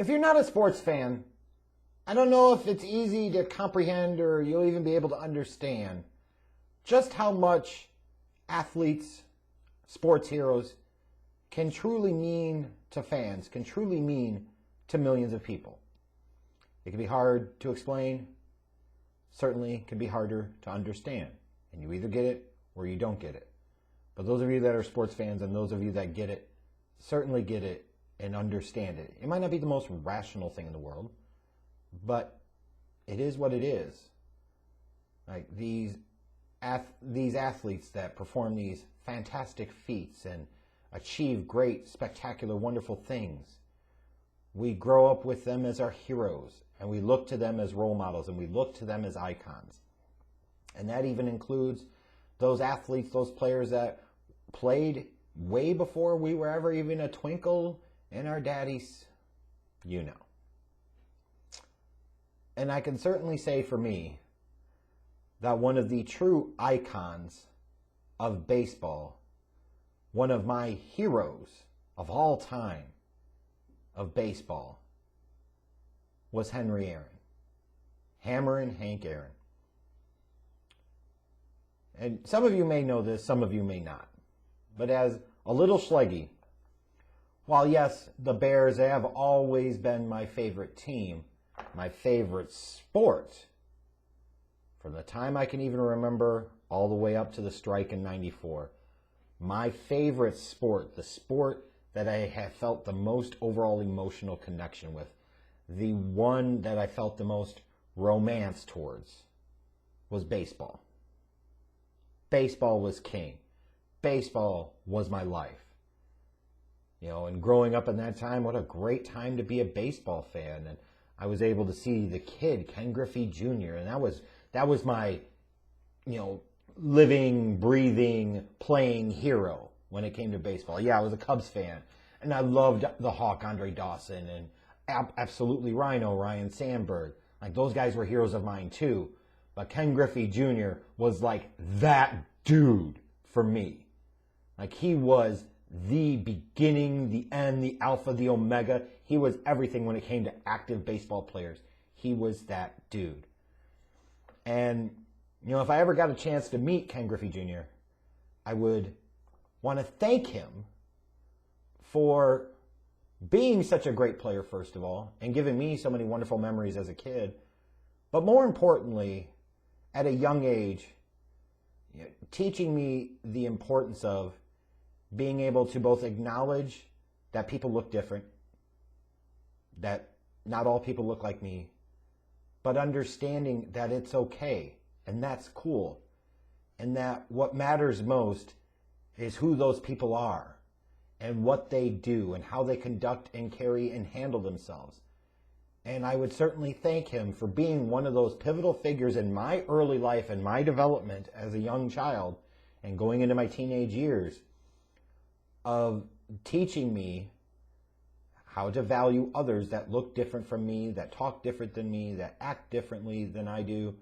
If you're not a sports fan, I don't know if it's easy to comprehend or you'll even be able to understand just how much athletes, sports heroes can truly mean to fans, can truly mean to millions of people. It can be hard to explain, certainly can be harder to understand. And you either get it or you don't get it. But those of you that are sports fans and those of you that get it, certainly get it and understand it. It might not be the most rational thing in the world, but it is what it is. Like these athletes that perform these fantastic feats and achieve great, spectacular, wonderful things. We grow up with them as our heroes, and we look to them as role models, and we look to them as icons. And that even includes those athletes, those players that played way before we were ever even a twinkle in our daddy's, you know. And I can certainly say for me that one of the true icons of baseball, one of my heroes of all time of baseball, was Henry Aaron. Hammerin' Hank Aaron. And some of you may know this, some of you may not. But as a little Schleggy, while yes, the Bears have always been my favorite team, my favorite sport, from the time I can even remember all the way up to the strike in '94, my favorite sport, the sport that I have felt the most overall emotional connection with, the one that I felt the most romance towards, was baseball. Baseball was king. Baseball was my life. You know, and growing up in that time, what a great time to be a baseball fan. And I was able to see the kid, Ken Griffey Jr., and that was my, you know, living, breathing, playing hero when it came to baseball. Yeah, I was a Cubs fan, and I loved the Hawk, Andre Dawson, and absolutely Rhino, Ryan Sandberg. Like, those guys were heroes of mine too. But Ken Griffey Jr. was like that dude for me. Like, he was the beginning, the end, the alpha, the omega. He was everything when it came to active baseball players. He was that dude. And, you know, if I ever got a chance to meet Ken Griffey Jr., I would want to thank him for being such a great player, first of all, and giving me so many wonderful memories as a kid. But more importantly, at a young age, you know, teaching me the importance of being able to both acknowledge that people look different, that not all people look like me, but understanding that it's okay and that's cool, and that what matters most is who those people are and what they do and how they conduct and carry and handle themselves. And I would certainly thank him for being one of those pivotal figures in my early life and my development as a young child and going into my teenage years, of teaching me how to value others that look different from me, that talk different than me, that act differently than I do.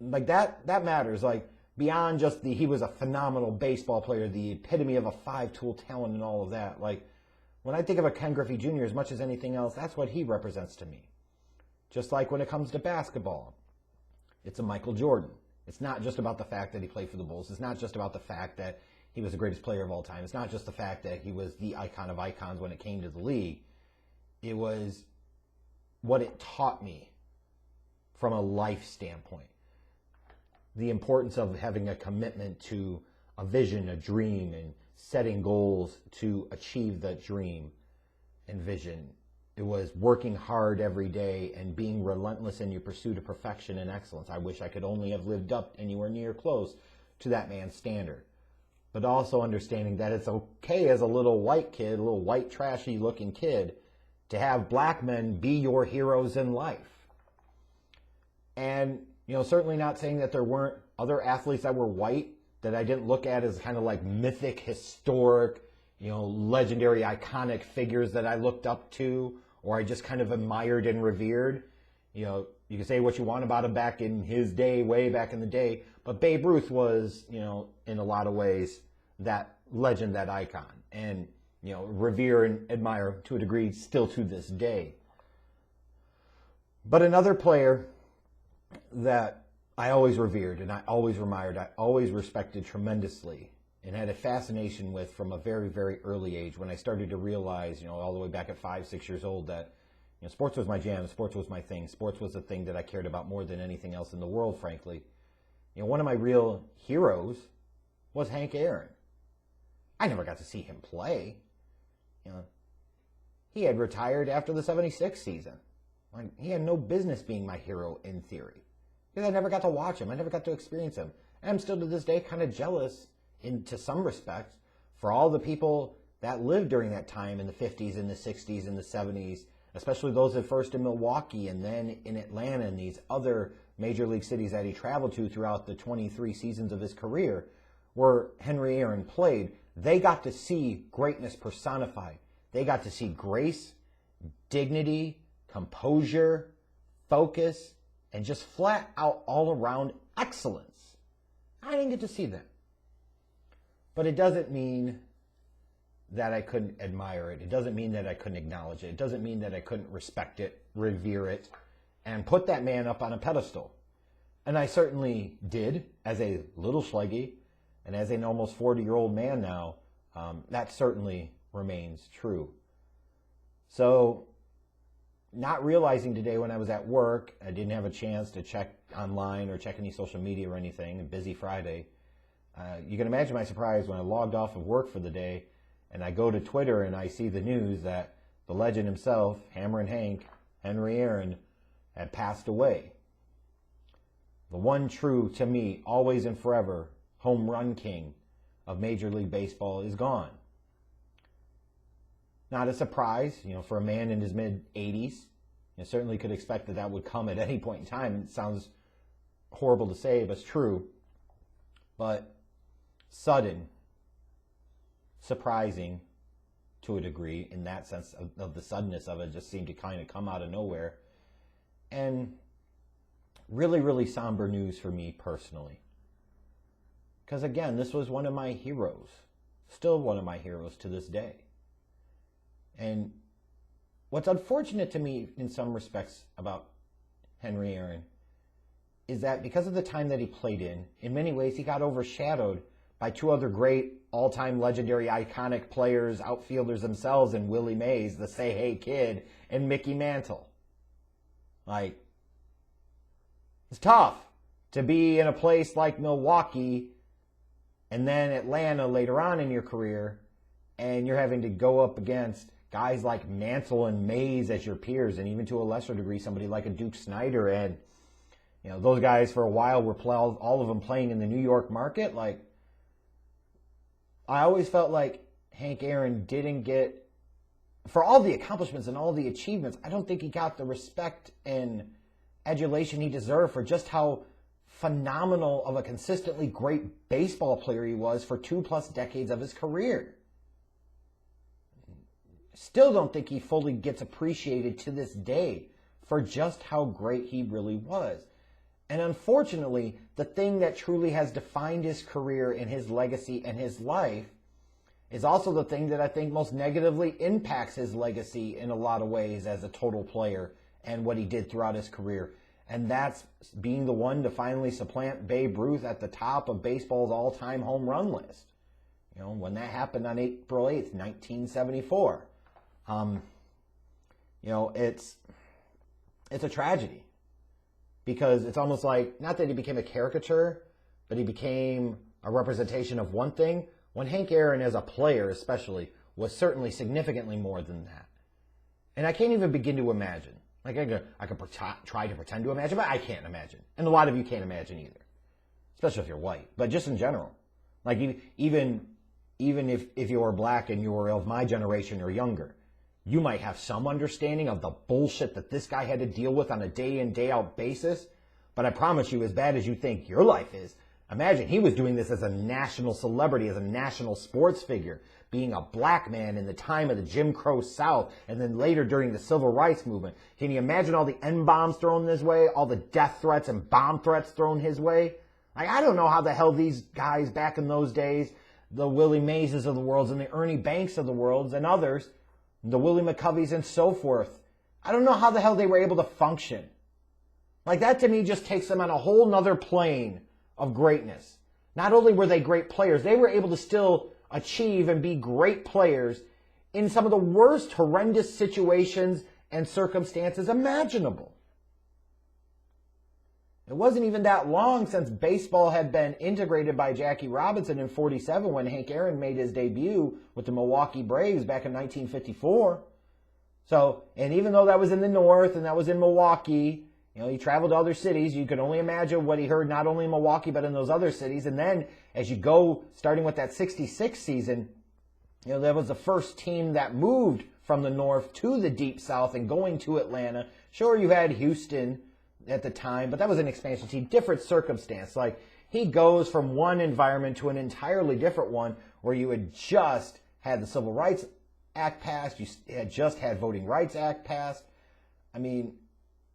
Like that matters. Like, beyond just he was a phenomenal baseball player, the epitome of a five-tool talent and all of that. Like, when I think of a Ken Griffey Jr., as much as anything else, that's what he represents to me. Just like when it comes to basketball, it's a Michael Jordan. It's not just about the fact that he played for the Bulls. It's not just about the fact that he was the greatest player of all time. It's not just the fact that he was the icon of icons when it came to the league. It was what it taught me from a life standpoint. The importance of having a commitment to a vision, a dream, and setting goals to achieve that dream and vision. It was working hard every day and being relentless in your pursuit of perfection and excellence. I wish I could only have lived up anywhere near close to that man's standard. But also understanding that it's okay as a little white kid, a little white trashy looking kid, to have black men be your heroes in life. And, you know, certainly not saying that there weren't other athletes that were white that I didn't look at as kind of like mythic, historic, you know, legendary, iconic figures that I looked up to, or I just kind of admired and revered. You know, you can say what you want about him back in his day, way back in the day, but Babe Ruth was, you know, in a lot of ways, that legend, that icon. And revere and admire to a degree still to this day. But another player that I always revered and I always admired, I always respected tremendously and had a fascination with from a very, very early age when I started to realize, all the way back at 5, 6 years old that sports was my jam, sports was my thing, sports was the thing that I cared about more than anything else in the world, frankly. One of my real heroes was Hank Aaron. I never got to see him play. He had retired after the 76 season. He had no business being my hero in theory. Because I never got to watch him. I never got to experience him. And I'm still to this day kind of jealous, to some respects, for all the people that lived during that time in the 50s and the 60s and the 70s, especially those at first in Milwaukee and then in Atlanta and these other major league cities that he traveled to throughout the 23 seasons of his career where Henry Aaron played. They got to see greatness personified. They got to see grace, dignity, composure, focus, and just flat out all around excellence. I didn't get to see that. But it doesn't mean that I couldn't admire it. It doesn't mean that I couldn't acknowledge it. It doesn't mean that I couldn't respect it, revere it, and put that man up on a pedestal. And I certainly did as a little Schleggy, and as an almost 40-year-old man now, that certainly remains true. So, not realizing today when I was at work, I didn't have a chance to check online or check any social media or anything, a busy Friday. You can imagine my surprise when I logged off of work for the day and I go to Twitter and I see the news that the legend himself, Hammerin' Hank, Henry Aaron, had passed away. The one true, to me, always and forever, home run king of Major League Baseball is gone. Not a surprise, for a man in his mid-80s. You certainly could expect that would come at any point in time. It sounds horrible to say, but it's true. But sudden, surprising to a degree in that sense of the suddenness of it, just seemed to kind of come out of nowhere. And really, really somber news for me personally. Because again, this was one of my heroes. Still one of my heroes to this day. And what's unfortunate to me in some respects about Henry Aaron is that because of the time that he played in many ways he got overshadowed by two other great all-time legendary iconic players, outfielders themselves, in Willie Mays, the Say Hey Kid, and Mickey Mantle. It's tough to be in a place like Milwaukee and then Atlanta later on in your career, and you're having to go up against guys like Mantle and Mays as your peers, and even to a lesser degree, somebody like a Duke Snider. And, those guys for a while were all of them playing in the New York market. I always felt like Hank Aaron didn't get, for all the accomplishments and all the achievements, I don't think he got the respect and adulation he deserved for just how phenomenal of a consistently great baseball player he was for 2+ decades of his career. Still don't think he fully gets appreciated to this day for just how great he really was. And unfortunately, the thing that truly has defined his career and his legacy and his life is also the thing that I think most negatively impacts his legacy in a lot of ways as a total player and what he did throughout his career. And that's being the one to finally supplant Babe Ruth at the top of baseball's all-time home run list. When that happened on April 8th, 1974. It's a tragedy because it's almost like, not that he became a caricature, but he became a representation of one thing, when Hank Aaron as a player especially was certainly significantly more than that. And I can't even begin to imagine. I could try to pretend to imagine, but I can't imagine. And a lot of you can't imagine either, especially if you're white, but just in general. Even if you're black and you're of my generation or younger, you might have some understanding of the bullshit that this guy had to deal with on a day in, day out basis. But I promise you, as bad as you think your life is, imagine he was doing this as a national celebrity, as a national sports figure, being a black man in the time of the Jim Crow South, and then later during the Civil Rights Movement. Can you imagine all the N-bombs thrown his way, all the death threats and bomb threats thrown his way? I don't know how the hell these guys back in those days the Willie Mazes of the world and the Ernie Banks of the world and others, the Willie McCoveys and so forth. I don't know how the hell they were able to function. Like, that to me just takes them on a whole nother plane of greatness. Not only were they great players, they were able to still achieve and be great players in some of the worst horrendous situations and circumstances imaginable. It wasn't even that long since baseball had been integrated by Jackie Robinson in 47 when Hank Aaron made his debut with the Milwaukee Braves back in 1954. So, and even though that was in the North and that was in Milwaukee, you know, he traveled to other cities. You could only imagine what he heard not only in Milwaukee but in those other cities. And then as you go, starting with that 66 season, you know, that was the first team that moved from the North to the Deep South and going to Atlanta. Sure, you had Houston at the time, but that was an expansion team, different circumstance. Like, he goes from one environment to an entirely different one where you had just had the Civil Rights Act passed, you had just had Voting Rights Act passed. I mean,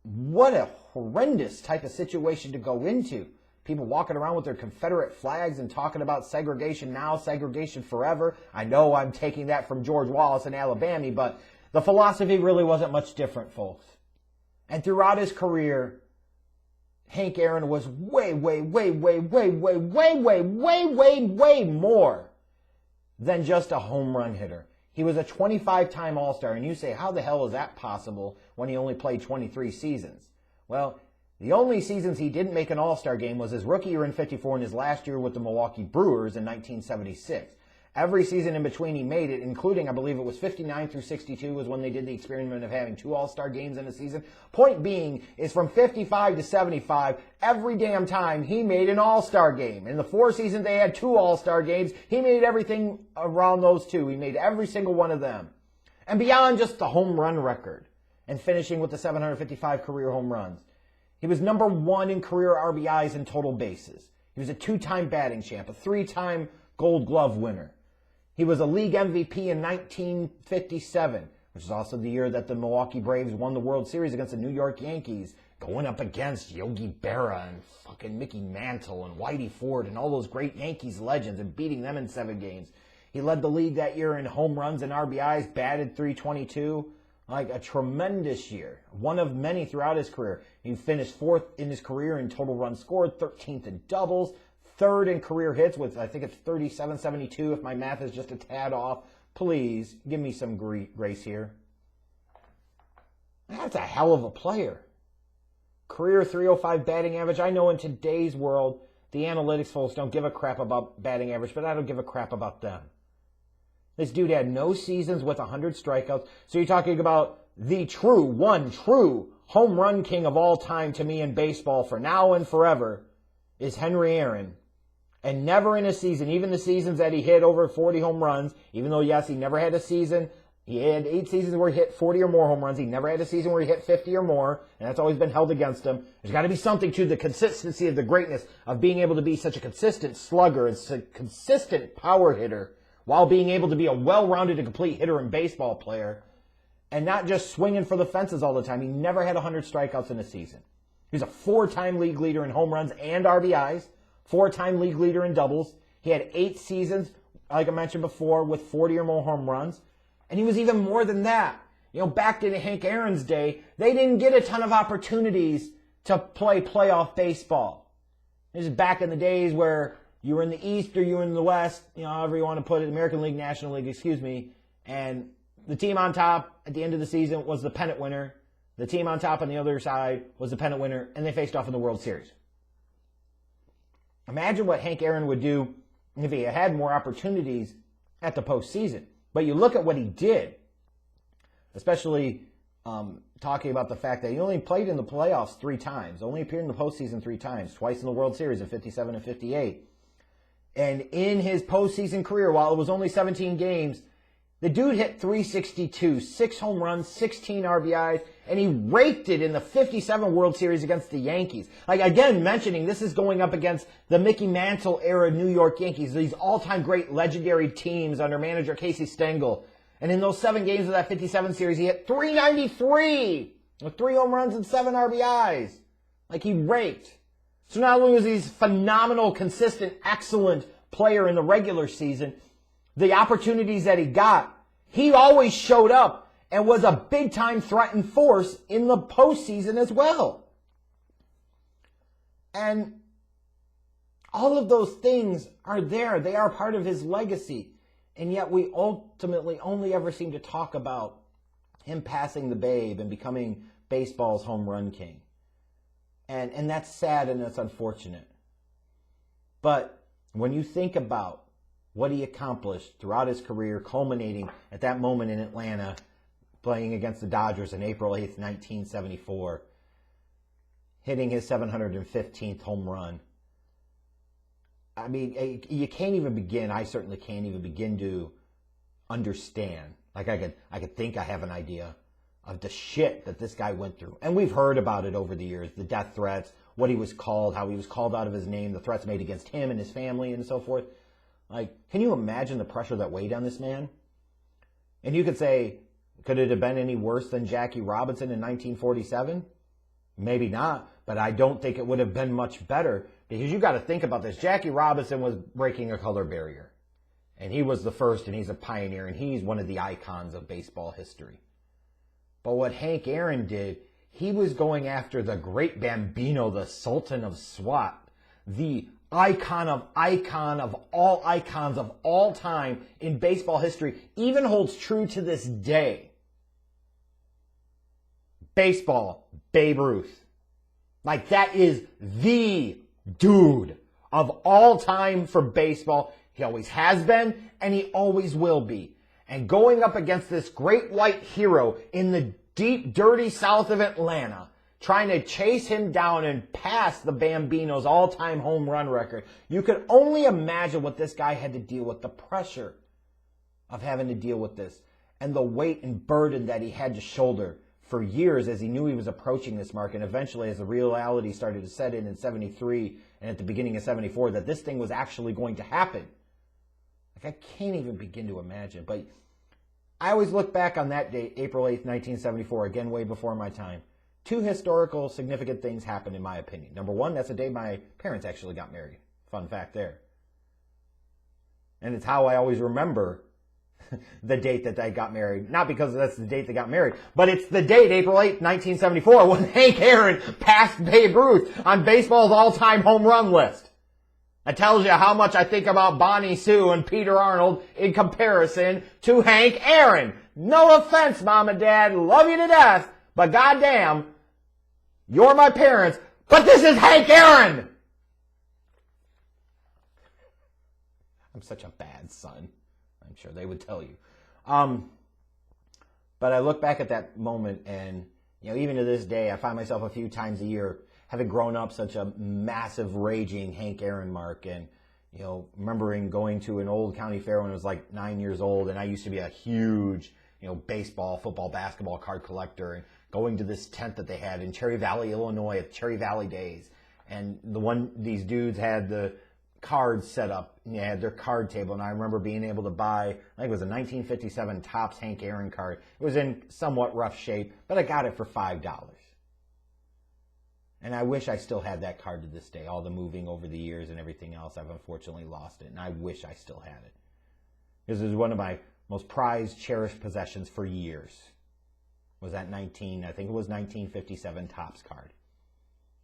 what a horrendous type of situation to go into. People walking around with their Confederate flags and talking about segregation now, segregation forever. I know I'm taking that from George Wallace in Alabama, but the philosophy really wasn't much different, folks. And throughout his career, Hank Aaron was way more than just a home run hitter. He was a 25-time All-Star, and you say, how the hell is that possible when he only played 23 seasons? Well, the only seasons he didn't make an All-Star game was his rookie year in 54 and his last year with the Milwaukee Brewers in 1976. Every season in between he made it, including, I believe it was 59 through 62 was when they did the experiment of having 2 All-Star games in a season. Point being is from 55 to 75, every damn time he made an All-Star game. In the 4 seasons they had 2 All-Star games. He made everything around those 2. He made every single one of them. And beyond just the home run record and finishing with the 755 career home runs, he was number 1 in career RBIs and total bases. He was a 2-time batting champ, a 3-time Gold Glove winner. He was a league MVP in 1957, which is also the year that the Milwaukee Braves won the World Series against the New York Yankees, going up against Yogi Berra and fucking Mickey Mantle and Whitey Ford and all those great Yankees legends and beating them in 7 games. He led the league that year in home runs and RBIs, batted .322. Like, a tremendous year. One of many throughout his career. He finished 4th in his career in total runs scored, 13th in doubles, 3rd in career hits with, I think it's 37.72 if my math is just a tad off. Please, give me some grace here. That's a hell of a player. Career .305 batting average. I know in today's world, the analytics folks don't give a crap about batting average, but I don't give a crap about them. This dude had no seasons with 100 strikeouts. So you're talking about the true home run king of all time to me in baseball for now and forever is Henry Aaron. And never in a season, even the seasons that he hit over 40 home runs, even though, yes, he never had a season. He had 8 seasons where he hit 40 or more home runs. He never had a season where he hit 50 or more, and that's always been held against him. There's got to be something to the consistency of the greatness of being able to be such a consistent slugger and such a consistent power hitter while being able to be a well-rounded and complete hitter and baseball player and not just swinging for the fences all the time. He never had 100 strikeouts in a season. He was a 4-time league leader in home runs and RBIs, 4-time league leader in doubles. He had 8 seasons, like I mentioned before, with 40 or more home runs. And he was even more than that. You know, back in Hank Aaron's day, they didn't get a ton of opportunities to play playoff baseball. This is back in the days where you were in the East or you were in the West, you know, however you want to put it, American League, National League, and the team on top at the end of the season was the pennant winner. The team on top on the other side was the pennant winner, and they faced off in the World Series. Imagine what Hank Aaron would do if he had more opportunities at the postseason. But you look at what he did, especially talking about the fact that he only played in the playoffs 3 times, only appeared in the postseason 3 times, twice in the World Series in 57 and 58. And in his postseason career, while it was only 17 games, the dude hit .362, 6 home runs, 16 RBIs, and he raked it in the 57 World Series against the Yankees. Like, again, mentioning this is going up against the Mickey Mantle era New York Yankees, these all-time great legendary teams under manager Casey Stengel. And in those 7 games of that 57 series, he hit .393 with 3 home runs and 7 RBIs. Like, he raked. So not only was he phenomenal, consistent, excellent player in the regular season, the opportunities that he got, he always showed up and was a big-time threatened force in the postseason as well. And all of those things are there. They are part of his legacy. And yet we ultimately only ever seem to talk about him passing the babe and becoming baseball's home run king. And that's sad and that's unfortunate. But when you think about what he accomplished throughout his career, culminating at that moment in Atlanta, playing against the Dodgers on April 8th, 1974, hitting his 715th home run. I mean, you can't even begin. I certainly can't even begin to understand. Like I could think I have an idea of the shit that this guy went through. And we've heard about it over the years, the death threats, what he was called, how he was called out of his name, the threats made against him and his family and so forth. Like, can you imagine the pressure that weighed on this man? And you could say, could it have been any worse than Jackie Robinson in 1947? Maybe not, but I don't think it would have been much better, because you got to think about this. Jackie Robinson was breaking a color barrier, and he was the first, and he's a pioneer, and he's one of the icons of baseball history. But what Hank Aaron did, he was going after the great Bambino, the Sultan of SWAT, the icon of all icons of all time in baseball history, even holds true to this day. Baseball, Babe Ruth. Like, that is the dude of all time for baseball. He always has been, and he always will be. And going up against this great white hero in the deep, dirty south of Atlanta, trying to chase him down and pass the Bambino's all-time home run record, you could only imagine what this guy had to deal with, the pressure of having to deal with this, and the weight and burden that he had to shoulder for years as he knew he was approaching this mark, and eventually as the reality started to set in 73 and at the beginning of 74, that this thing was actually going to happen. Like, I can't even begin to imagine. But I always look back on that date, April 8th, 1974, again, way before my time. Two historical significant things happened, in my opinion. Number one, that's the day my parents actually got married. Fun fact there. And it's how I always remember the date that they got married. Not because that's the date they got married, but it's the date, April 8th, 1974, when Hank Aaron passed Babe Ruth on baseball's all-time home run list. That tells you how much I think about Bonnie Sue and Peter Arnold in comparison to Hank Aaron. No offense, Mom and Dad, love you to death, but goddamn, you're my parents, but this is Hank Aaron! I'm such a bad son. I'm sure they would tell you. But I look back at that moment, and even to this day, I find myself a few times a year, having grown up such a massive, raging Hank Aaron mark, and remembering going to an old county fair when I was like 9 years old, and I used to be a huge, baseball, football, basketball card collector, and going to this tent that they had in Cherry Valley, Illinois, at Cherry Valley Days, and these dudes had the cards set up, and they had their card table, and I remember being able to buy, I think it was a 1957 Topps Hank Aaron card. It was in somewhat rough shape, but I got it for $5. And I wish I still had that card to this day. All the moving over the years and everything else, I've unfortunately lost it, and I wish I still had it. This is one of my most prized, cherished possessions for years. Was that I think it was 1957 Topps card.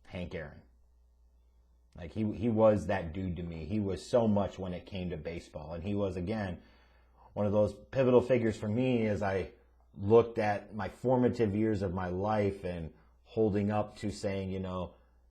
Hank Aaron. Like, he was that dude to me. He was so much when it came to baseball. And he was, again, one of those pivotal figures for me as I looked at my formative years of my life and holding up to saying,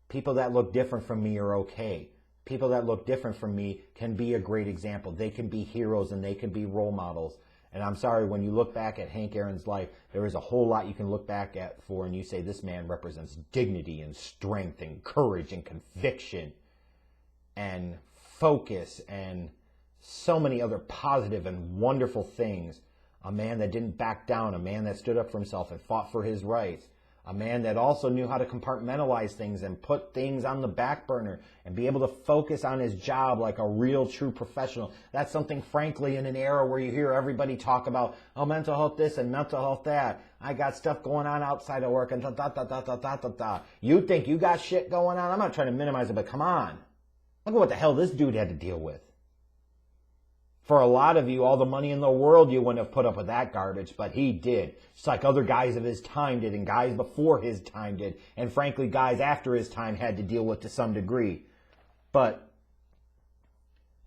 people that look different from me are okay. People that look different from me can be a great example. They can be heroes and they can be role models. And I'm sorry, when you look back at Hank Aaron's life, there is a whole lot you can look back at for, and you say this man represents dignity and strength and courage and conviction and focus and so many other positive and wonderful things. A man that didn't back down, a man that stood up for himself and fought for his rights. A man that also knew how to compartmentalize things and put things on the back burner and be able to focus on his job like a real, true professional. That's something, frankly, in an era where you hear everybody talk about, mental health this and mental health that. I got stuff going on outside of work and da-da-da-da-da-da-da. You think you got shit going on? I'm not trying to minimize it, but come on. Look at what the hell this dude had to deal with. For a lot of you, all the money in the world, you wouldn't have put up with that garbage, but he did. Just like other guys of his time did, and guys before his time did, and frankly, guys after his time had to deal with to some degree. But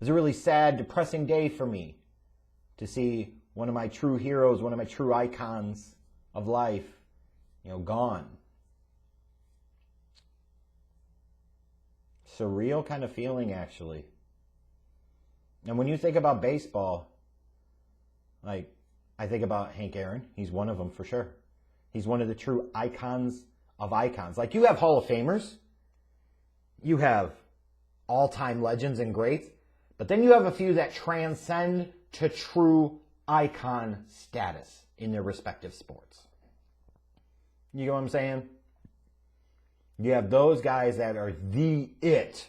it was a really sad, depressing day for me to see one of my true heroes, one of my true icons of life, gone. Surreal kind of feeling, actually. And when you think about baseball, I think about Hank Aaron. He's one of them for sure. He's one of the true icons of icons. Like, you have Hall of Famers. You have all-time legends and greats. But then you have a few that transcend to true icon status in their respective sports. You know what I'm saying? You have those guys that are the it.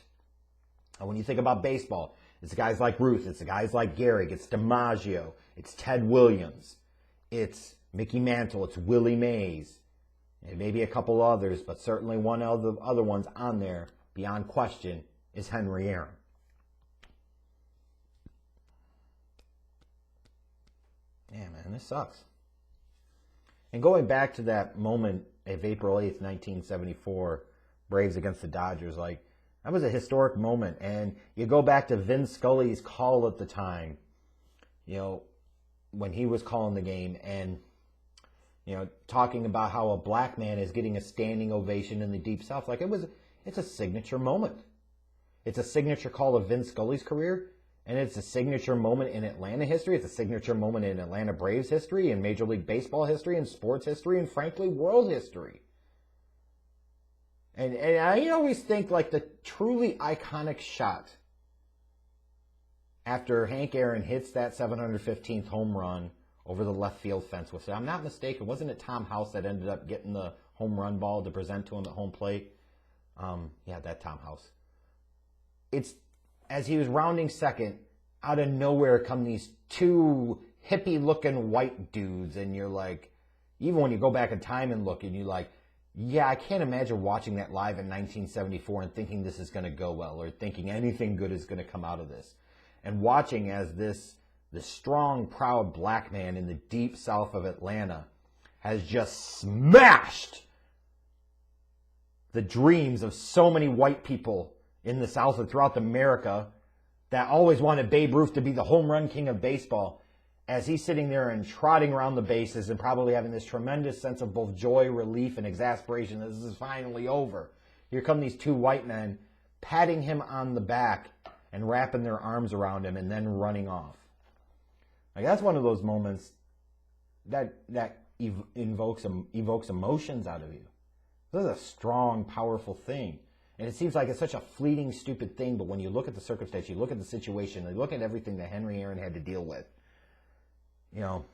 And when you think about baseball, it's guys like Ruth, it's guys like Gehrig, it's DiMaggio, it's Ted Williams, it's Mickey Mantle, it's Willie Mays, and maybe a couple others, but certainly one of the other ones on there, beyond question, is Henry Aaron. Yeah, man, this sucks. And going back to that moment of April 8th, 1974, Braves against the Dodgers, that was a historic moment. And you go back to Vin Scully's call at the time, when he was calling the game and, talking about how a black man is getting a standing ovation in the Deep South. It's a signature moment. It's a signature call of Vin Scully's career. And it's a signature moment in Atlanta history. It's a signature moment in Atlanta Braves history, in Major League Baseball history, in sports history, and frankly, world history. And I always think the truly iconic shot after Hank Aaron hits that 715th home run over the left field fence. If I'm not mistaken, wasn't it Tom House that ended up getting the home run ball to present to him at home plate? That Tom House. It's as he was rounding second, out of nowhere come these two hippie-looking white dudes, and you're like, even when you go back in time and look, and you're like, yeah, I can't imagine watching that live in 1974 and thinking this is going to go well, or thinking anything good is going to come out of this. And watching as this strong, proud black man in the deep south of Atlanta has just smashed the dreams of so many white people in the South and throughout America that always wanted Babe Ruth to be the home run king of baseball, as he's sitting there and trotting around the bases and probably having this tremendous sense of both joy, relief, and exasperation that this is finally over. Here come these two white men patting him on the back and wrapping their arms around him and then running off. That's one of those moments that invokes emotions out of you. This is a strong, powerful thing. And it seems like it's such a fleeting, stupid thing, but when you look at the circumstance, you look at the situation, you look at everything that Henry Aaron had to deal with, you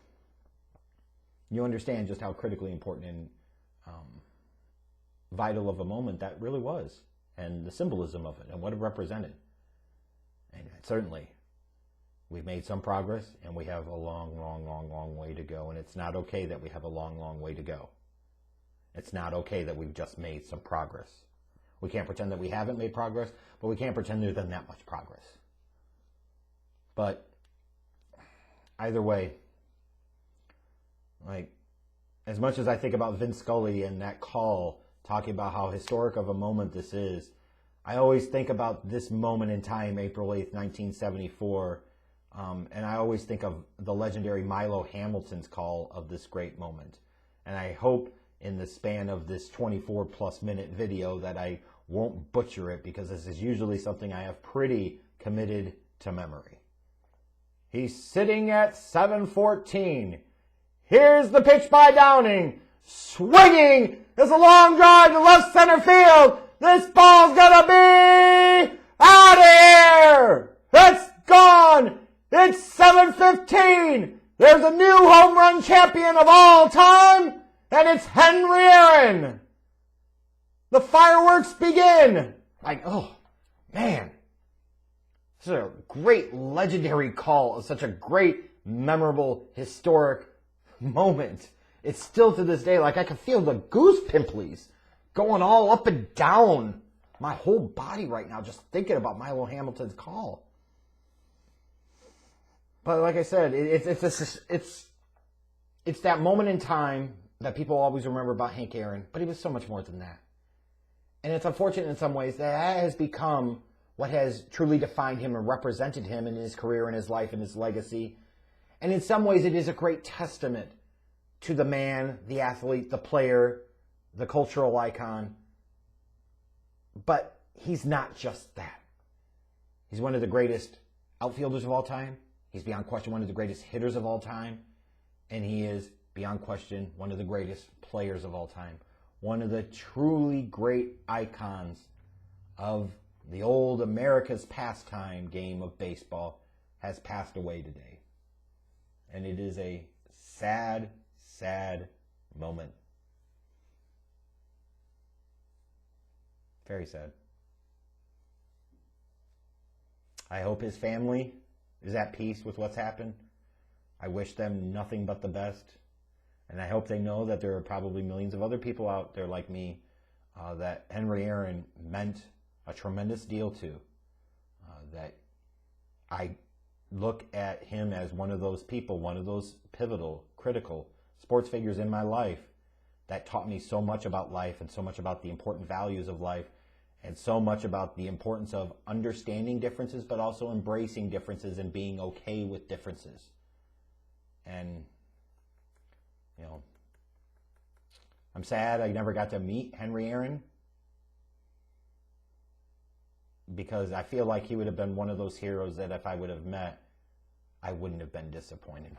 understand just how critically important and vital of a moment that really was, and the symbolism of it, and what it represented. And certainly, we've made some progress, and we have a long, long, long, long way to go, and it's not okay that we have a long, long way to go. It's not okay that we've just made some progress. We can't pretend that we haven't made progress, but we can't pretend there's been that much progress. But either way, as much as I think about Vin Scully and that call, talking about how historic of a moment this is, I always think about this moment in time, April 8th, 1974, and I always think of the legendary Milo Hamilton's call of this great moment. And I hope in the span of this 24-plus minute video that I won't butcher it, because this is usually something I have pretty committed to memory. He's sitting at 714. Here's the pitch by Downing. Swinging. There's a long drive to left center field. This ball's gonna be out of here. It's gone. It's 7:15. There's a new home run champion of all time, and it's Henry Aaron. The fireworks begin. Oh, man. This is a great legendary call of such a great, memorable, historic moment. It's still to this day, I can feel the goose pimples going all up and down my whole body right now just thinking about Milo Hamilton's call. But like I said, it's that moment in time that people always remember about Hank Aaron, but he was so much more than that. And it's unfortunate in some ways that has become what has truly defined him and represented him in his career and his life and his legacy. And in some ways, it is a great testament to the man, the athlete, the player, the cultural icon. But he's not just that. He's one of the greatest outfielders of all time. He's beyond question one of the greatest hitters of all time. And he is, beyond question, one of the greatest players of all time. One of the truly great icons of the old America's pastime game of baseball has passed away today. And it is a sad, sad moment. Very sad. I hope his family is at peace with what's happened. I wish them nothing but the best. And I hope they know that there are probably millions of other people out there like me that Henry Aaron meant a tremendous deal to. That I look at him as one of those people, one of those pivotal, critical sports figures in my life that taught me so much about life and so much about the important values of life and so much about the importance of understanding differences but also embracing differences and being okay with differences. And, you know, I'm sad I never got to meet Henry Aaron because I feel like he would have been one of those heroes that if I would have met, I wouldn't have been disappointed.